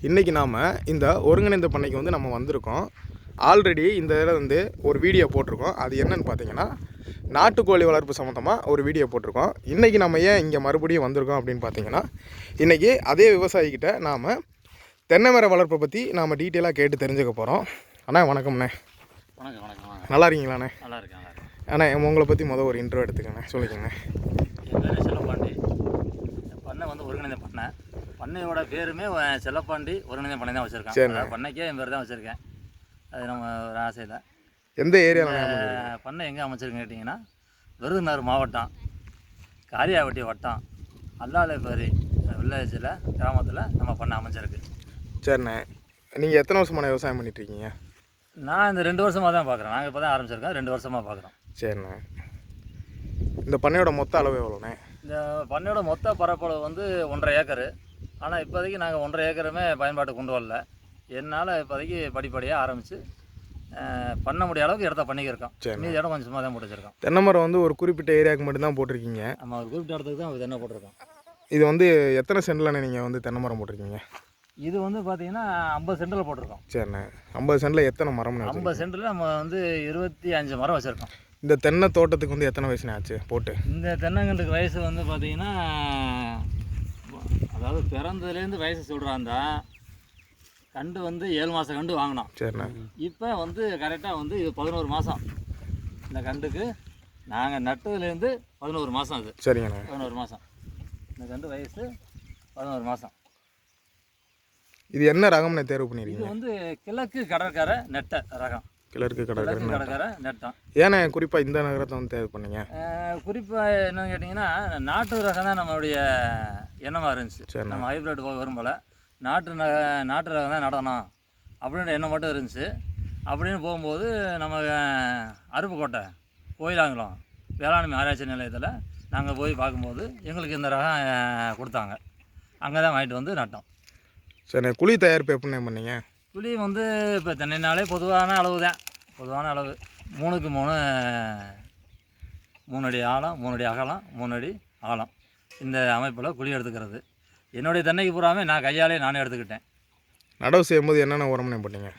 இன்றைக்கி நாம் இந்த ஒருங்கிணைந்த பண்ணைக்கு வந்து நம்ம வந்திருக்கோம். ஆல்ரெடி இந்த இதில் வந்து ஒரு வீடியோ போட்டிருக்கோம். அது என்னென்னு பார்த்தீங்கன்னா, நாட்டுக்கோழி வளர்ப்பு சம்மந்தமாக ஒரு வீடியோ போட்டிருக்கோம். இன்றைக்கி நம்ம ஏன் இங்கே மறுபடியும் வந்திருக்கோம் அப்படின்னு பார்த்தீங்கன்னா, இன்றைக்கி அதே விவசாயிக்கிட்ட நாம் தென்னை மர வளர்ப்பை பற்றி நாம் டீட்டெயிலாக கேட்டு தெரிஞ்சுக்க போகிறோம். அண்ணா வணக்கம்ண்ணே. வணக்கம் வணக்கம். நல்லா இருக்கீங்களாண்ணே? நல்லா இருக்கேன். அண்ணா உங்களை பற்றி ஒரு இன்ட்ரோ எடுத்துக்கண்ணே, சொல்லிக்கோங்க. என் பேர் செல்லப்பாண்டி. பண்ணை வந்து ஒருங்கிணைந்த பண்ணை. பண்ணையோட பேருமே செல்லப்பாண்டி ஒருங்கிணைந்த பண்ணை தான் வச்சுருக்கேன். சரி, பண்ணைக்கே என் பேர் தான் வச்சுருக்கேன். அது நம்ம ஒரு ஆசையில். எந்த ஏரியாவில் பண்ணை எங்கே அமைச்சிருக்கேன்னு கேட்டிங்கன்னா, விருதுநகர் மாவட்டம் காரியாவட்டி வட்டம் அல்லாலைப்பேரி வில்லேஜில் கிராமத்தில் நம்ம பண்ணை அமைச்சிருக்கு. சரிண்ணே, நீங்கள் எத்தனை வருஷமான விவசாயம் பண்ணிகிட்ருக்கீங்க? நான் இந்த 2 வருஷமாக தான் பார்க்குறேன். நாங்கள் இப்போ தான் ஆரம்பிச்சிருக்கோம், 2 வருஷமாக பார்க்குறோம். சரிண்ணே, இந்த பண்ணையோட மொத்த அளவு எவ்வளோண்ணே? இந்த பண்ணையோட மொத்த பரப்பளவு வந்து 1.5 ஏக்கரு. ஆனால் இப்போதைக்கு நாங்கள் 1.5 ஏக்கருமே பயன்பாட்டு கொண்டு வரல. என்னால் இப்போதைக்கு படிப்படியாக ஆரம்பித்து பண்ண முடிய அளவுக்கு இடத்த பண்ணிக்கிருக்கோம். மீதி இடம் கொஞ்சம் சும்மா தான் போட்டு வச்சுருக்கோம். தென்னை மரம் வந்து ஒரு குறிப்பிட்ட ஏரியாவுக்கு மட்டும்தான் போட்டிருக்கீங்க? நம்ம ஒரு குறிப்பிட்ட இடத்துக்கு தான் தென்னை போட்டிருக்கோம். இது வந்து எத்தனை சென்டில் நீங்கள் வந்து தென்னை மரம் போட்டிருக்கீங்க? இது வந்து பார்த்தீங்கன்னா 50 சென்டில் போட்டிருக்கோம். சரிண்ணே, 50 சென்டில் எத்தனை மரம்? 50 சென்டில் நம்ம வந்து 25 மரம் வச்சுருக்கோம். இந்த தென்னை தோட்டத்துக்கு வந்து எத்தனை வயசுனே ஆச்சு போட்டு? இந்த தென்னங்கன்றுக்கு வயசு வந்து பார்த்தீங்கன்னா, அதாவது பிறந்ததுலேருந்து வயசு சொல்கிறாந்தா கண்டு வந்து 7 மாதம் கண்டு வாங்கினோம். சரிண்ணே, இப்போ வந்து கரெக்டாக வந்து இது 11 மாதம். இந்த கண்டுக்கு நாங்கள் நட்டதுலேருந்து 11 மாதம். அது சரிங்கண்ணே, 11 மாதம். இந்த கண்டு வயசு 11 மாதம். இது என்ன ரகம்னு தேர்வு பண்ணிருக்கீங்க? இது வந்து கிழக்கு கடற்கரை நெட்ட ரகம். கிழக்கு கடற்கரை நெட்டம். ஏன்னா குறிப்பாக இந்த நகரத்தை வந்து தேர்வு பண்ணீங்க? குறிப்பாக என்னன்னு கேட்டிங்கன்னா, நாட்டு ரகம் தான் நம்மளுடைய எண்ணமாக இருந்துச்சு. நம்ம ஹைப்ரிட் போக விரும்பலை, நாட்டு ரகம் தான் நடணும் அப்படின்ற எண்ணம் மட்டும் இருந்துச்சு. அப்படின்னு போகும்போது நம்ம அருப்புக்கோட்டை கோயிலாங்குளம் வேளாண்மை ஆராய்ச்சி நிலையத்தில் நாங்கள் போய் பார்க்கும்போது எங்களுக்கு இந்த ரகம் கொடுத்தாங்க. அங்கே தான் வாங்கிட்டு வந்து நட்டோம். சரி, குழி தயாரிப்பு எப்படின்னு பண்ணீங்க? குழி வந்து இப்போ தென்னைனாலே பொதுவான அளவு தான். பொதுவான அளவு 3க்கு 3 3 அடி ஆழம், 3 அடி அகலம், 3 அடி ஆழம். இந்த அமைப்பில் குழி எடுத்துக்கிறது. என்னுடைய தென்னைக்கு பூராமே நான் கையாலே நானே எடுத்துக்கிட்டேன். நடவு செய்யும்போது என்னென்ன உரம்னே போட்டீங்க?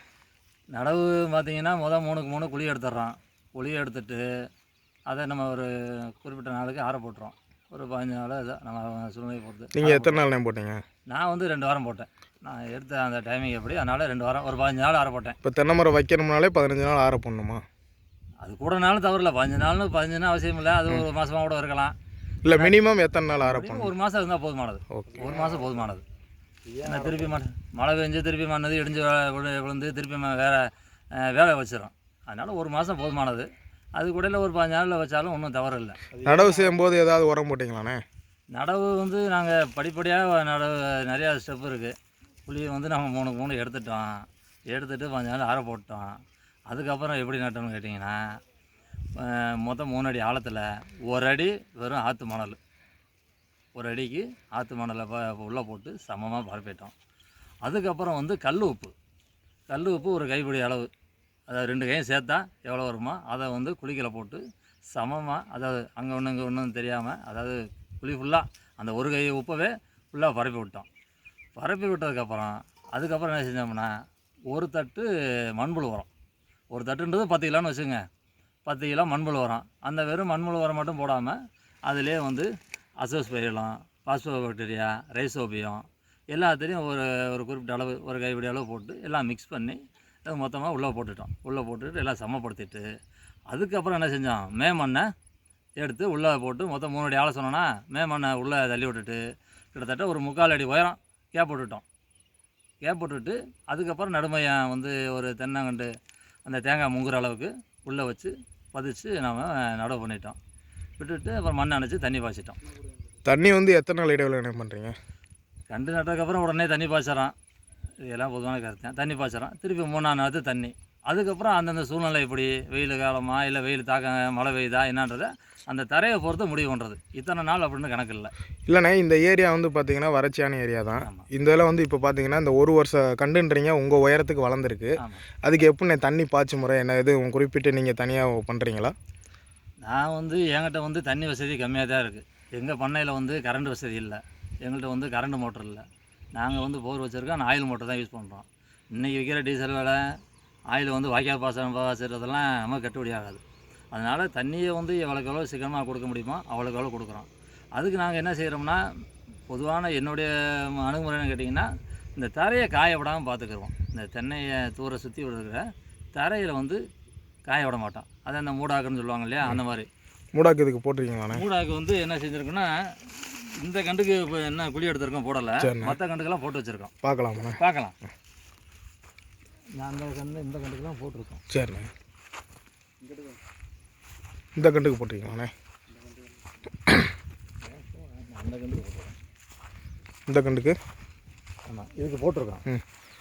நடவு பார்த்திங்கன்னா 3க்கு 3 குழி எடுத்துடுறோம். குழி எடுத்துட்டு அதை நம்ம ஒரு குறிப்பிட்ட நாளுக்கு ஆற போட்டுறோம். ஒரு 15 நாள் இதை நம்ம சூழ்நிலை பொறுத்து. நீங்கள் எத்தனை நாள் போட்டீங்க? நான் வந்து 2 வாரம் போட்டேன். நான் எடுத்த அந்த டைமிங் எப்படி, அதனால் 2 வாரம், ஒரு 15 நாள் ஆற போட்டேன். இப்போ தென்னை மரம் வைக்கணும்னாலே 15 நாள் ஆற போடணுமா? அது கூட நாளும் தவறில்லை. 15 நாள் அவசியம் இல்லை. அது ஒரு மாதமாக கூட இருக்கலாம். இல்லை, மினிமம் எத்தனை நாள் ஆற போடணும்? ஒரு மாதம் இருந்தால் போதுமானது. ஒரு மாதம் போதுமானது. ஏன்னா திருப்பி மழை பெஞ்சு திருப்பி மண்ணது இடிஞ்சு விழுந்து திருப்பி வேறு வேலை வச்சிடும். அதனால் ஒரு மாதம் போதுமானது. அது கூட ஒரு 15 நாளில் வச்சாலும் ஒன்றும் தவறு இல்லை. நடவு செய்யும்போது ஏதாவது உரம் போட்டிங்களாண்ணே? நடவு வந்து நாங்கள் படிப்படியாக நடவு நிறையா ஸ்டெப் இருக்குது. புளியை வந்து நம்ம 3க்கு 3 எடுத்துட்டோம். எடுத்துகிட்டு 15 நாள் ஆற போட்டோம். அதுக்கப்புறம் எப்படி நட்டோம்னு கேட்டிங்கன்னா, மொத்தம் 3 அடி ஆழத்தில் 1 அடி வெறும் ஆற்று மணல். 1 அடிக்கு ஆற்று மணலை உள்ளே போட்டு சமமாக பரப்பிட்டோம். அதுக்கப்புறம் வந்து கல் உப்பு ஒரு கைப்பிடி அளவு, அதாவது 2 கையும் சேர்த்தா எவ்வளோ வருமோ அதை வந்து குழிக்கில் போட்டு சமமாக, அதாவது அங்கே ஒன்று இங்கே ஒன்றும் தெரியாமல், அதாவது குழி ஃபுல்லாக அந்த ஒரு கை உப்பவே ஃபுல்லாக பரப்பி விட்டோம். பரப்பி விட்டதுக்கப்புறம் அதுக்கப்புறம் என்ன செஞ்சோம்னா, ஒரு தட்டு மண்புழு உரம். ஒரு தட்டுன்றது 10 கிலோன்னு வச்சுங்க. 10 கிலோ மண்புழு உரம். அந்த வெறும் மண்புழு உரம் மட்டும் போடாமல் அதிலே வந்து அசோஸ்பைரிலம், பாஸ்போபாக்டீரியா, ரைசோபியம் எல்லாத்தையும் ஒரு குறிப்பிட்ட அளவு, ஒரு கைப்பிடி அளவு போட்டு எல்லாம் மிக்ஸ் பண்ணி அது மொத்தமாக உள்ளே போட்டுட்டோம். உள்ளே போட்டுட்டு எல்லாம் சமப்படுத்திட்டு அதுக்கப்புறம் என்ன செஞ்சோம், மேமண்ணை எடுத்து உள்ளே போட்டு மொத்தம் 3 அடி ஆழம் சொன்னோன்னா மேமண்ணை உள்ளே தள்ளி விட்டுட்டு கிட்டத்தட்ட ஒரு 3/4 அடி உயரம் கேப் போட்டுட்டு அதுக்கப்புறம் நடுமையம் வந்து ஒரு தென்னங்கண்டு அந்த தேங்காய் முங்குற அளவுக்கு உள்ளே வச்சு பதிச்சு நாம் நடவு பண்ணிட்டோம். விட்டுட்டு அப்புறம் மண் அணைச்சி தண்ணி பாய்ச்சிட்டோம். தண்ணி வந்து எத்தனை நாள் இடைவெளி என்ன பண்ணுறீங்க? கண்டு நட்டதுக்கப்புறம் உடனே தண்ணி பாய்ச்சறோம். இதெல்லாம் பொதுவான கருத்து. தண்ணி பாய்ச்சறோம். திருப்பி 3ஆம் நாள் தண்ணி. அதுக்கப்புறம் அந்தந்த சூழ்நிலை எப்படி, வெயில் காலமா இல்லை வெயில் மழை பெய்யுதா என்னன்றதை அந்த தரையை பொறுத்து முடிவு பண்ணுறது. இத்தனை நாள் அப்படின்னு கணக்கு இல்லை. இல்லைண்ணே, இந்த ஏரியா வந்து பார்த்தீங்கன்னா வறட்சியான ஏரியா தான். இந்த இதில் வந்து இப்போ பார்த்தீங்கன்னா இந்த ஒரு வருஷம் கண்டுன்றீங்க, உங்கள் உயரத்துக்கு வளர்ந்துருக்கு. அதுக்கு எப்படிண்ணே தண்ணி பாய்ச்சி முறை என்ன இது குறிப்பிட்டு நீங்கள் தனியாக பண்ணுறீங்களா? நான் வந்து என்கிட்ட வந்து தண்ணி வசதி கம்மியாக தான் இருக்குது. எங்கள் பண்ணையில் வந்து கரண்ட் வசதி இல்லை. எங்கள்கிட்ட வந்து கரண்ட் மோட்டர் இல்லை. நாங்கள் வந்து போர் வச்சுருக்கோம், ஆயில் மோட்டர் தான் யூஸ் பண்ணுறோம். இன்றைக்கி விற்கிற டீசல் விலை, ஆயில் வந்து வாய்க்கால் பாசனம் பாய்ச்சறதெல்லாம் நமக்கு கட்டுப்படி ஆகாது. அதனால் தண்ணியை வந்து எவ்வளோக்கு எவ்வளோ சீக்கிரமாக கொடுக்க முடியுமோ அவ்வளோக்கு எவ்வளோ கொடுக்குறோம். அதுக்கு நாங்கள் என்ன செய்கிறோம்னா, பொதுவான என்னுடைய அணுகுமுறைன்னு கேட்டிங்கன்னா, இந்த தரையை காய விடாமல் பார்த்துக்கிடுவோம். இந்த தென்னையை தூர சுற்றி இருக்கிற தரையில் வந்து காய விட மாட்டோம். அதை அந்த மூடாக்குன்னு சொல்லுவாங்க இல்லையா, அந்த மாதிரி. மூடாக்கு இதுக்கு போட்டிருக்கீங்களாண்ணே? மூடாக்கு வந்து என்ன செஞ்சுருக்குன்னா, இந்த கண்டுக்கு இப்போ என்ன குழி எடுத்துருக்கோம் போடலை, மற்ற கண்டுக்கெல்லாம் போட்டு வச்சுருக்கோம். பார்க்கலாமாண்ணே? பார்க்கலாம். நான் அந்த கண்டு இந்த கண்டுக்கெல்லாம் போட்டிருக்கோம். சரிண்ணே. இந்த கண்டுக்கு போட்டிருக்கீங்களாண்ணே? அந்த கண்டுக்கு போட்டிருக்கோம். இந்த கண்டுக்கு ஆமாம், இதுக்கு போட்டிருக்கோம்.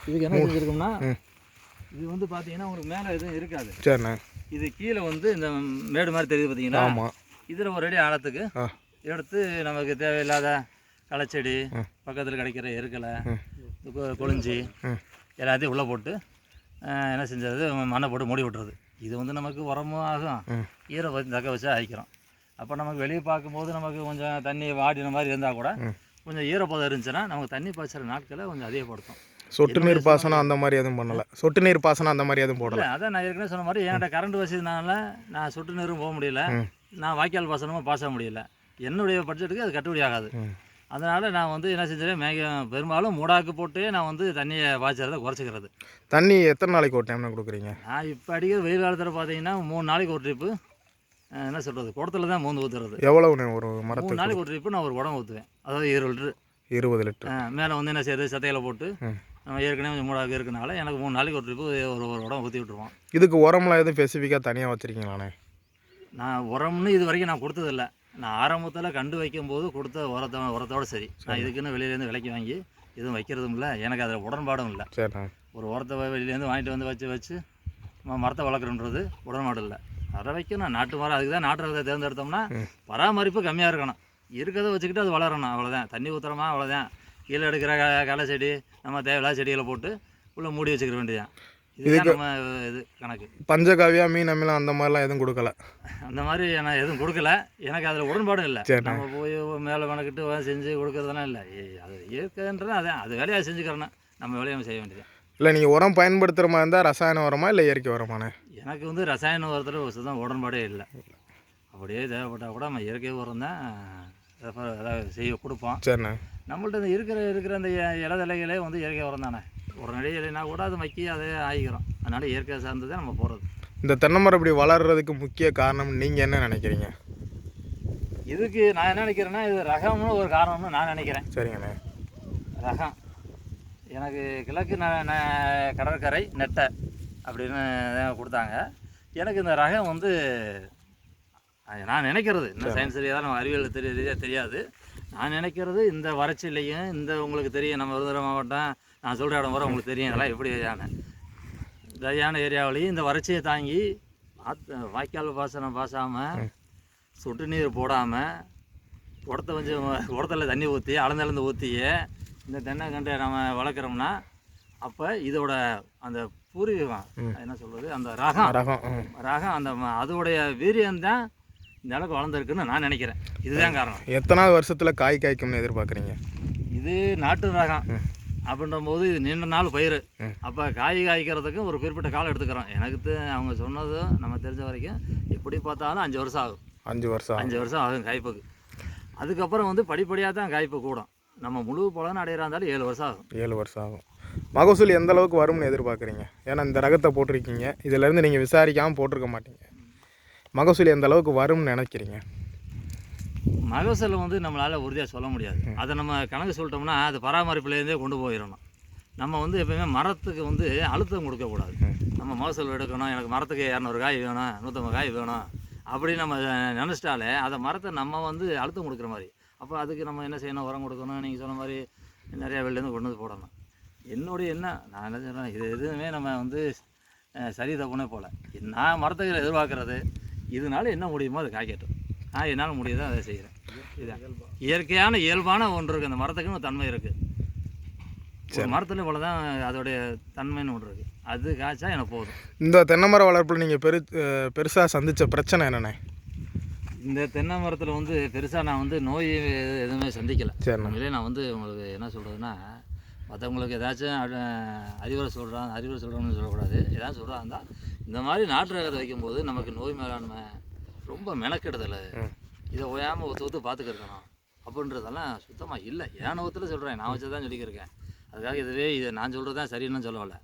இதுக்கு என்ன செஞ்சுருக்கோம்னா, இது வந்து பார்த்தீங்கன்னா உங்களுக்கு மேலே எதுவும் இருக்காது. சரிண்ணே. இது கீழே வந்து இந்த மேடு மாதிரி தெரியுது பார்த்தீங்களா? ஆமாம். இதில் ஒரு அடி ஆழத்துக்கு எடுத்து நமக்கு தேவையில்லாத களைச்செடி, பக்கத்தில் கிடைக்கிற எருக்கலை, கொளிஞ்சி எல்லாத்தையும் உள்ளே போட்டு என்ன செஞ்சது, மண்ணை போட்டு மூடி விட்டுறது. இது வந்து நமக்கு உரமும் ஆகும், ஈரப்பதம் தக்க வச்சா ஆகிக்கிறோம். அப்போ நமக்கு வெளியே பார்க்கும்போது நமக்கு கொஞ்சம் தண்ணி வாடின மாதிரி இருந்தால் கூட கொஞ்சம் ஈரப்பதம் இருந்துச்சுன்னா நமக்கு தண்ணி பாய்ச்சுற நாட்களை கொஞ்சம் அதிகப்படுத்தும். சொட்டு நீர் பாசனம் அந்த மாதிரி எதுவும் பண்ணலை? சொட்டு நீர் பாசனம் அந்த மாதிரி எதுவும் போடலை? அதான் நான் ஏற்கனவே சொன்ன மாதிரி என்கிட்ட கரண்ட் வசதினால நான் சொட்டு நீரும் போக முடியல, நான் வாய்க்கால் பாசனமும் பாச முடியல. என்னுடைய பட்ஜெட்டுக்கு அது கட்டுப்படி ஆகாது. அதனால் நான் வந்து என்ன செஞ்சேன், பெரும்பாலும் மூடாக்கு போட்டு நான் வந்து தண்ணியை பாய்ச்சறதை குறைச்சிக்கிறது. தண்ணி எத்தனை நாளைக்கு ஒரு டைம்னா கொடுக்குறீங்க? நான் இப்போ அடிக்கிற வெயில் காலத்தில் பார்த்தீங்கன்னா 3 நாளைக்கு ஒரு ட்ரிப்பு, என்ன சொல்கிறது, குடத்தில் தான் மூந்து ஊற்றுறது. எவ்வளவுண்ணே ஒரு மரத்துக்கு? 3 நாளைக்கு ஒரு ட்ரிப்பு நான் ஒரு குடம் ஊற்றுவேன், அதாவது 20 லிட்டரு. 20 லிட்டர். மேலே வந்து என்ன செய்யறது, சத்தையில் போட்டு நம்ம ஏற்கனவே கொஞ்சம் மூடாக்கு இருக்கனால எனக்கு 3 நாளைக்கு ஒரு ட்ரிப்பு ஒரு குடம் ஊற்றி விட்டுருவோம். இதுக்கு உரம்லாம் எதுவும் ஸ்பெசிஃபிக்காக தனியாக வச்சுருக்கீங்களாண்ணே? நான் உரம்னு இது வரைக்கும் நான் கொடுத்ததில்லை. நான் ஆரம்பத்தில் கண்டு வைக்கும்போது கொடுத்த உரத்தோடு சரி. நான் இதுக்குன்னு வெளியிலேருந்து விலைக்கு வாங்கி எதுவும் வைக்கிறதும் இல்லை, எனக்கு அதில் உடன்பாடும் இல்லை. சரிண்ணா. ஒரு உரத்தை வெளியிலேருந்து வாங்கிட்டு வந்து வச்சு மரத்தை வளர்க்குறன்றது உடன்பாடு இல்லை. அதை வைக்கணும், நாட்டு மரம். அதுக்கு தான் நாட்டு ரகத்தை தேர்ந்தெடுத்தோம்னா பராமரிப்பு கம்மியாக இருக்கணும், இருக்கிறத வச்சுக்கிட்டு அது வளரணும், அவ்வளோதான். தண்ணி ஊற்றுறோமா அவ்வளோதான். கீழே எடுக்கிற களை செடி நம்ம தேவையில்லாத செடிகளை போட்டு உள்ளே மூடி வச்சுக்கிற வேண்டியதான். இதுதான் நம்ம இது கணக்கு. பஞ்சகாவியா, மீன் அமிலம் அந்த மாதிரிலாம் எதுவும் கொடுக்கல? அந்த மாதிரி நான் எதுவும் கொடுக்கல, எனக்கு அதில் உடன்பாடும் இல்லை. நம்ம போய் மேலே கணக்கிட்டு செஞ்சு கொடுக்கறதெல்லாம் இல்லை. அது இயற்கைன்றது அதான், அது வேலையாக செஞ்சுக்கிறேன்னா நம்ம வேலையை செய்ய வேண்டியது. இல்லை, நீங்கள் உரம் பயன்படுத்துகிற மாதிரி இருந்தால் ரசாயன உரமா இல்லை இயற்கை உரமாண்ணே? எனக்கு வந்து ரசாயன உரத்தில் ஒரு சுத்தம் உடன்பாடே இல்லை. அப்படியே தேவைப்பட்டால் கூட நம்ம இயற்கை உரம் தான் செய்ய கொடுப்போம். சரிண்ணே. நம்மள்ட்ட இருக்கிற அந்த இலைகளே வந்து இயற்கை உரம் தானே. ஒரு நடி இல்லைன்னா கூட அது மக்கி அதே ஆகிக்கிறோம். அதனால் இயற்கை சார்ந்து தான் நம்ம போகிறது. இந்த தென்னை மரம் இப்படி வளர்கிறதுக்கு முக்கிய காரணம் நீங்கள் என்ன நினைக்கிறீங்க? இதுக்கு நான் என்ன நினைக்கிறேன்னா, இது ரகம்னு ஒரு காரணம்னு நான் நினைக்கிறேன். சரிங்கண்ணே. ரகம் எனக்கு கிழக்கு கடற்கரை நெட்டை அப்படின்னு கொடுத்தாங்க. எனக்கு இந்த ரகம் வந்து நான் நினைக்கிறது, இன்னும் சயின்ஸ் ரீதியாக நம்ம அறிவியல் ரீதியாக தெரியாது. நான் நினைக்கிறது இந்த வறட்சியிலையும் இந்த உங்களுக்கு தெரியும், நம்ம விருதுநகர் மாவட்டம் நான் சொல்கிற இடம் வர உங்களுக்கு தெரியும் இதெல்லாம் எப்படி தரியான ஏரியாவிலையும் இந்த வறட்சியை தாங்கி வாய்க்கால் பாசனம் பாசாமல் சொட்டு நீர் போடாமல் குடத்தில் தண்ணி ஊற்றி அளந்தளந்து ஊற்றியே இந்த தென்னைக்கண்டை நம்ம வளர்க்குறோம்னா, அப்போ இதோட அந்த பூர்வீகம் என்ன சொல்கிறது, அந்த ரகம் அந்த அதோடைய வீரியம்தான் இந்த அளவுக்கு வளர்ந்துருக்குன்னு நான் நினைக்கிறேன். இதுதான் காரணம். எத்தனாவது வருஷத்தில் காய் காய்க்கும்னு எதிர்பார்க்குறீங்க? இது நாட்டு ரகம் அப்படின்ற போது இது நீண்ட நாள் பயிர். அப்போ காய்க்கிறதுக்கு ஒரு குறிப்பிட்ட காலம் எடுத்துக்கிறோம். எனக்கு அவங்க சொன்னதும் நம்ம தெரிஞ்ச வரைக்கும் எப்படி பார்த்தாலும் 5 வருஷம் ஆகும். 5 வருஷம் ஆகும் காய்ப்புக்கு. அதுக்கப்புறம் வந்து படிப்படியாக தான் காய்ப்பு கூடும். நம்ம முழு பலன் அடையிறா இருந்தாலும் 7 வருஷம் ஆகும். 7 வருஷம் ஆகும். மகசூல் எந்த அளவுக்கு வரும்னு எதிர்பார்க்குறீங்க? ஏன்னா இந்த ரகத்தை போட்டிருக்கீங்க, இதிலேருந்து நீங்கள் விசாரிக்காமல் போட்டிருக்க மாட்டீங்க. மகசூல் எந்த அளவுக்கு வரும்னு நினைக்கிறீங்க? மகசூலை வந்து நம்மளால் உறுதியாக சொல்ல முடியாது. அதை நம்ம கணக்கு சொல்லிட்டோம்னா அது பராமரிப்புலேருந்தே கொண்டு போயிடணும். நம்ம வந்து எப்போயுமே மரத்துக்கு வந்து அழுத்தம் கொடுக்கக்கூடாது. நம்ம மகசூல் எடுக்கணும், எனக்கு மரத்துக்கு 200 காய் வேணும், 150 காய் வேணும் அப்படி நம்ம நினச்சிட்டாலே அதை மரத்தை நம்ம வந்து அழுத்தம் கொடுக்குற மாதிரி. அப்போ அதுக்கு நம்ம என்ன செய்யணும், உரம் கொடுக்கணும். நீங்கள் சொன்ன மாதிரி நிறையா வெளிலேருந்து கொண்டு வந்து போடணும். என்னுடைய என்ன நான் என்ன சொல்கிறேன், இது எதுவுமே நம்ம வந்து சரி தப்புனே போல். நான் மரத்துக்கு எதிர்பார்க்குறது இதனால் என்ன முடியுமோ அது காய்க்கட்டும். நான் என்னால் முடியுதோ அதை செய்கிறேன். இதுதான் இயற்கையான இயல்பான ஒன்று இருக்குது. அந்த மரத்துக்குன்னு தன்மை இருக்குது. ஒரு மரத்தில் இவ்வளோ தான் அதோடைய தன்மைன்னு ஒன்று இருக்குது. அது காய்ச்சா எனக்கு போதும். இந்த தென்னை மர வளர்ப்பில் நீங்கள் பெருசாக சந்தித்த பிரச்சனை என்னென்ன? இந்த தென்னை மரத்தில் வந்து பெருசாக நான் வந்து நோய் எதுவுமே சந்திக்கலை. சரி. உண்மையிலே நான் வந்து உங்களுக்கு என்ன சொல்கிறதுன்னா, மற்றவங்களுக்கு ஏதாச்சும் அறிவுரை சொல்கிறோம்னு சொல்லக்கூடாது. ஏதாச்சும் சொல்கிறா இருந்தால் இந்த மாதிரி நாட்டு ரகத்தை வைக்கும்போது நமக்கு நோய் மேலாண்மை ரொம்ப மெனக்கெடுதல், இதை ஓயாமல் ஒத்து பார்த்துக்கிருக்கணும் அப்படின்றதெல்லாம் சுத்தமாக இல்லை. என் நோகத்தில் சொல்கிறேன், நான் வச்சு தான் சொல்லிக்கிருக்கேன். அதுக்காக இதை நான் சொல்கிறது தான் சரின்னு சொல்லலை.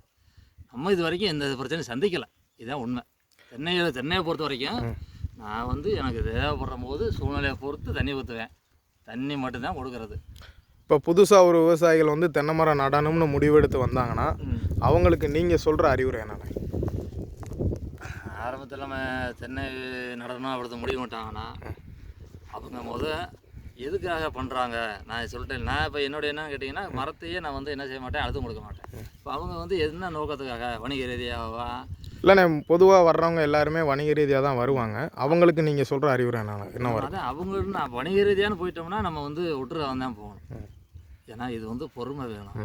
நம்ம இது வரைக்கும் எந்த பிரச்சனையும் சந்திக்கலை, இதுதான் உண்மை. தென்னையை பொறுத்த வரைக்கும் நான் வந்து எனக்கு தேவைப்படுற போது சூழ்நிலையை பொறுத்து தண்ணி ஊற்றுவேன். தண்ணி மட்டும்தான் கொடுக்கறது. இப்போ புதுசாக ஒரு விவசாயிகள் வந்து தென்னை மரம் நடணும்னு முடிவெடுத்து வந்தாங்கன்னா அவங்களுக்கு நீங்கள் சொல்கிற அறிவுரை என்னென்ன? ஆரம்பத்தில் நம்ம தென்னை நடணும் அப்படி முடிவு பண்ணிட்டாங்கன்னா அவங்க எதுக்காக பண்ணுறாங்க நான் சொல்லிட்டேன். நான் இப்போ என்னுடைய என்ன கேட்டிங்கன்னா, மரத்தையே நான் வந்து என்ன செய்ய மாட்டேன், அழுத்தம் கொடுக்க மாட்டேன். இப்போ அவங்க வந்து என்ன நோக்கத்துக்காக, வணிக ரீதியாகவா? இல்லைண்ணே, பொதுவாக வர்றவங்க எல்லாருமே வணிக ரீதியாக தான் வருவாங்க. அவங்களுக்கு நீங்கள் சொல்கிற அறிவுரை என்ன வரும்? அதான் அவங்க வணிக ரீதியானு போயிட்டோம்னா நம்ம வந்து விட்டுறவன் தான் போகணும். ஏன்னா இது வந்து பொறுமை வேணும்.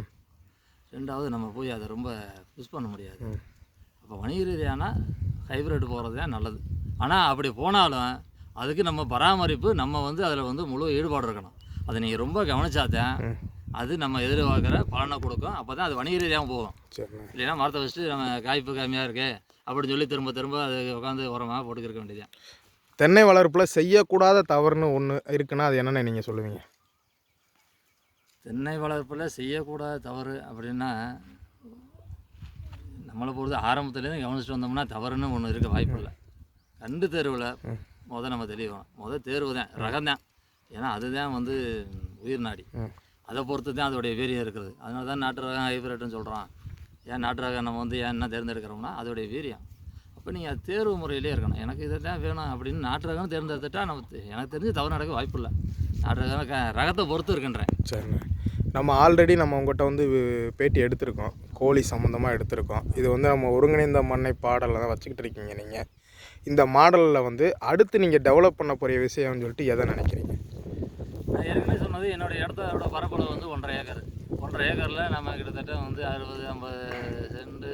ரெண்டாவது நம்ம போய் அதை ரொம்ப புஷ் பண்ண முடியாது. அப்போ வணிக ரீதியான ஹைப்ரிட் போகிறது தான் நல்லது. ஆனால் அப்படி போனாலும் அதுக்கு நம்ம பராமரிப்பு, நம்ம வந்து அதில் வந்து முழு ஈடுபாடு இருக்கணும். அதை நீங்கள் ரொம்ப கவனிச்சாதான் அது நம்ம எதிர்பார்க்குற பலனை கொடுக்கும். அப்போ தான் அது வணிக ரீதியாகவும் போகும். இல்லைன்னா மரத்தை வச்சுட்டு நம்ம காய்ப்பு கம்மியாக இருக்கு அப்படின்னு சொல்லி திரும்ப அது உட்காந்து உரமாக போட்டுக்கிற வேண்டியதான். தென்னை வளர்ப்பில் செய்யக்கூடாத தவறுன்னு ஒன்று இருக்குன்னா அது என்னென்ன நீங்கள் சொல்லுவீங்க? தென்னை வளர்ப்பில் செய்யக்கூடாத தவறு அப்படின்னா, நம்மளை பொறுத்து ஆரம்பத்துலேருந்து கவனிச்சுட்டு வந்தோம்னா தவறுன்னு ஒன்று இருக்க வாய்ப்பு இல்லை. கண்டு தேர்வில் நம்ம தெளிவோம். தேர்வு தான், ரகம் தான். ஏன்னா அதுதான் வந்து உயிர் நாடி. அதை பொறுத்து தான் அதோடைய வீரியம் இருக்குது. அதனால தான் நாட்டு ரகம் ஹைப்ரிட்னு சொல்கிறோம். ஏன் நாட்டு ரகம் நம்ம வந்து ஏன் என்ன தேர்ந்தெடுக்கிறோம்னா அதோடைய வீரியம். அப்போ நீங்கள் அது தேர்வு முறையிலே இருக்கணும். எனக்கு இதை தான் வேணும் அப்படின்னு நாட்டு ரகம் தேர்ந்தெடுத்துட்டா எனக்கு தெரிஞ்சு தவறு நடக்க வாய்ப்பு இல்லை. நாட்டு ரகம் ரகத்தை பொறுத்து இருக்குன்றேன். சரிண்ணே, நம்ம ஆல்ரெடி உங்கள்கிட்ட வந்து பேட்டி எடுத்திருக்கோம், கோழி சம்மந்தமாக எடுத்திருக்கோம். இது வந்து நம்ம ஒருங்கிணைந்த மண்ணை பாடலில் தான் வச்சுக்கிட்டு இருக்கீங்க. நீங்கள் இந்த மாடலில் வந்து அடுத்து நீங்கள் டெவலப் பண்ண போகிற விஷயம்னு சொல்லிட்டு எதை நினைக்கிறீங்க? நான் ஏற்கனவே சொன்னது, என்னோடய இடத்தோட பரப்பளவு வந்து 1.5 ஏக்கர். 1.5 ஏக்கரில் நம்ம கிட்டத்தட்ட வந்து 60-50 சென்ட்,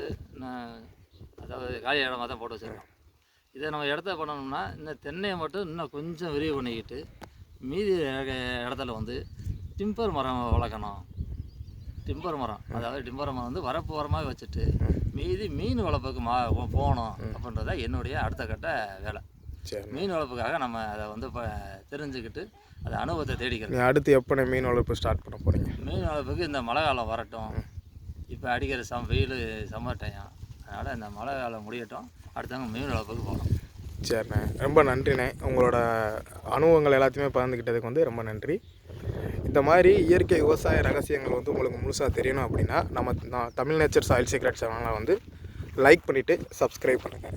அதாவது காலி இடமா தான் போட்டு வச்சுருக்கோம். இதை நம்ம இடத்த பண்ணணும்னா இந்த தென்னையை மட்டும் இன்னும் கொஞ்சம் விரிவு பண்ணிக்கிட்டு மீதி இடத்துல வந்து டிம்பர் மரம் வளர்க்கணும். டிம்பர் மரம், அதாவது டிம்பர் மரம் வந்து வரப்பு ஓரமாக வச்சுட்டு மீதி மீன் வளர்ப்புக்கு போகணும் அப்படின்றத என்னுடைய அடுத்த கட்ட வேலை. மீன் வளர்ப்புக்காக நம்ம அதை வந்து இப்போ தெரிஞ்சுக்கிட்டு அதை அனுபவத்தை தேடிக்கிறோம். அடுத்து எப்போ மீன் வளர்ப்பு ஸ்டார்ட் பண்ண போகிறீங்க? மீன் வளர்ப்புக்கு இந்த மழை காலம் வரட்டும். இப்போ அடிக்கிற வெயில் சம்மர் டைம், அதனால் இந்த மழை காலம் முடியட்டும், அடுத்தவங்க மீன் வளர்ப்புக்கு போகணும். சரிண்ணே, ரொம்ப நன்றிண்ணே. உங்களோட அனுபவங்கள் எல்லாத்தையுமே பகிர்ந்துக்கிட்டதுக்கு வந்து ரொம்ப நன்றி. இந்த மாதிரி இயற்கை விவசாய ரகசியங்கள் வந்து உங்களுக்கு முழுசாக தெரியணும் அப்படின்னா நம்ம தமிழ் நேச்சர் சாயில் சீக்ரெட் சேனலை வந்து லைக் பண்ணிவிட்டு சப்ஸ்கிரைப் பண்ணுங்கள்.